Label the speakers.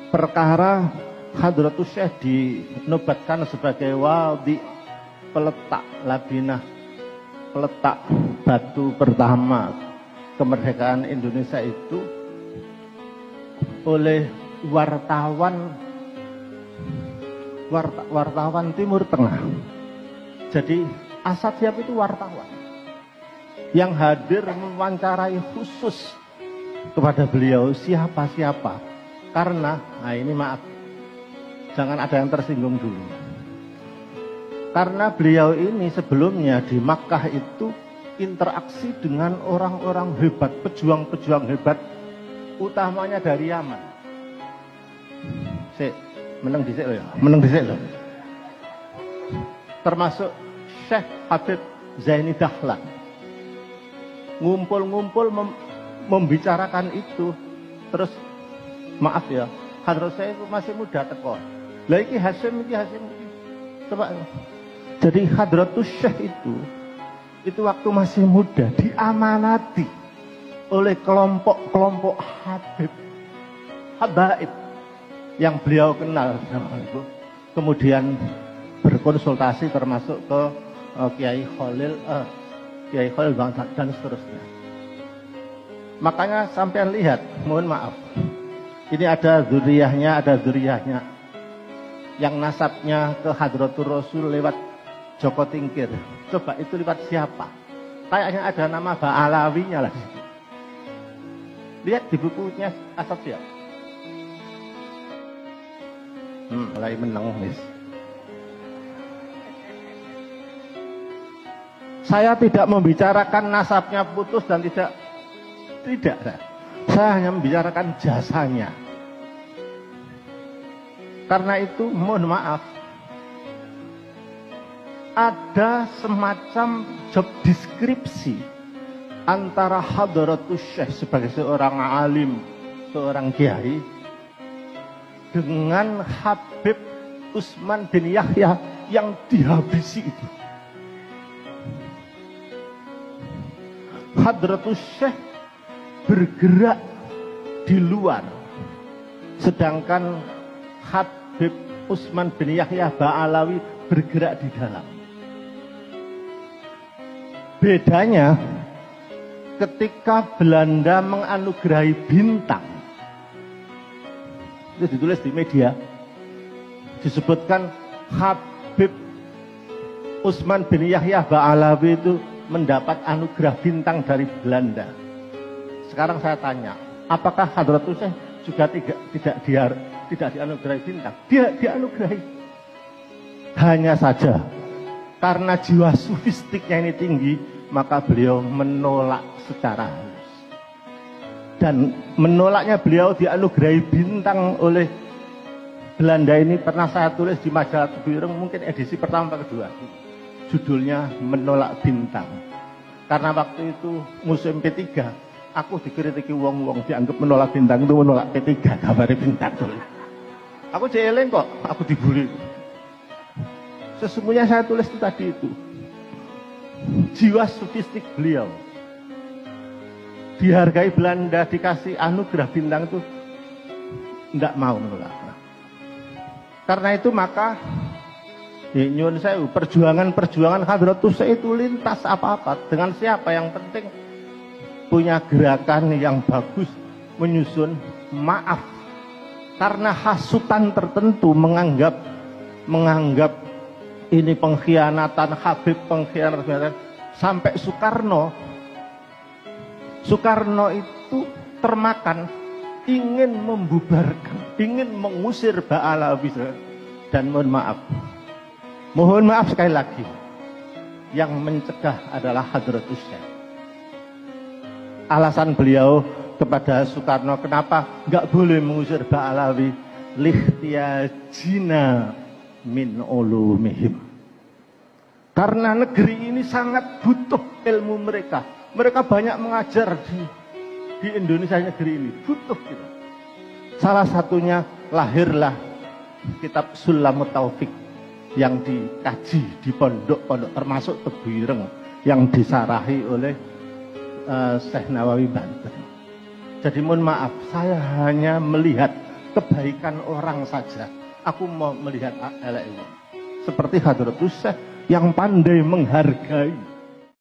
Speaker 1: perkara Hadratus Syekh dinobatkan sebagai wali, peletak labinah, peletak batu pertama kemerdekaan Indonesia itu oleh wartawan Timur Tengah. Jadi Asad Syihab itu wartawan yang hadir mewawancarai khusus kepada beliau siapa-siapa. Karena, nah ini maaf, jangan ada yang tersinggung dulu. Karena beliau ini sebelumnya di Makkah itu interaksi dengan orang-orang hebat, pejuang-pejuang hebat, utamanya dari Yaman. Meneng dhisik lho ya, meneng dhisik lho. Termasuk Syekh Habib Zaini Dahlan. Ngumpul-ngumpul membicarakan itu. Terus maaf ya, Hadratus Syekh itu masih muda teko. Lah iki Hasyim coba. Jadi Hadratus Syekh itu waktu masih muda diamanati oleh kelompok-kelompok habaib yang beliau kenal sama itu. Kemudian berkonsultasi termasuk ke Kiai Khalil dan seterusnya. Makanya sampean lihat, mohon maaf, ini ada zuriyahnya yang nasabnya ke Hadratur Rasul lewat Joko Tingkir. Coba itu lewat siapa? Kayaknya ada nama Ba'alawinya lah. Lihat di bukunya Asad Syihab. Mulai menang, Miss. Saya tidak membicarakan nasabnya putus dan tidak. Saya hanya membicarakan jasanya. Karena itu, mohon maaf, ada semacam job deskripsi antara Hadratus Syekh sebagai seorang alim, seorang kiai, dengan Habib Utsman bin Yahya yang dihabisi itu. Hadratus Syekh bergerak di luar, sedangkan Habib Utsman bin Yahya Ba'alawi bergerak di dalam. Bedanya ketika Belanda menganugerahi bintang, itu ditulis di media, disebutkan Habib Utsman bin Yahya Ba'alawi itu mendapat anugerah bintang dari Belanda. Sekarang saya tanya, apakah Hadratus Syekh juga tidak dianugerahi bintang? Dia dianugerahi. Hanya saja karena jiwa sufistiknya ini tinggi, maka beliau menolak secara halus. Dan menolaknya beliau dianugerahi bintang oleh Belanda ini pernah saya tulis di majalah Tebuireng, mungkin edisi pertama atau kedua. Judulnya Menolak Bintang. Karena waktu itu musim P3, aku dikritiki wong-wong dianggap menolak bintang itu menolak P3, kabar bintang tuh. Aku jeleng kok, aku dibully. Sesungguhnya saya tulis itu tadi itu. Jiwa sufistik beliau. Dihargai Belanda, dikasih anugerah bintang itu tidak mau menolak. Karena itu maka nyuwun sewu, perjuangan Hadratus Syekh itu lintas apa-apa. Dengan siapa yang penting punya gerakan yang bagus, menyusun maaf. Karena hasutan tertentu menganggap ini pengkhianatan, Habib pengkhianatan. Sampai Soekarno itu termakan ingin membubarkan, ingin mengusir Ba'alawi. Dan mohon maaf sekali lagi, yang mencegah adalah Hadratus Syekh. Alasan beliau kepada Soekarno kenapa nggak boleh mengusir Ba'alawi, lihtiyajina min ulumihim. Karena negeri ini sangat butuh ilmu mereka. Mereka banyak mengajar di Indonesia, negeri ini butuh kita. Salah satunya lahirlah kitab Sulamut Taufik yang dikaji di pondok-pondok termasuk Tebuireng yang disarahi oleh Syekh Nawawi Banten. Jadi mohon maaf, saya hanya melihat kebaikan orang saja. Aku mau melihat elek wong. Seperti Hadratus Syekh yang pandai menghargai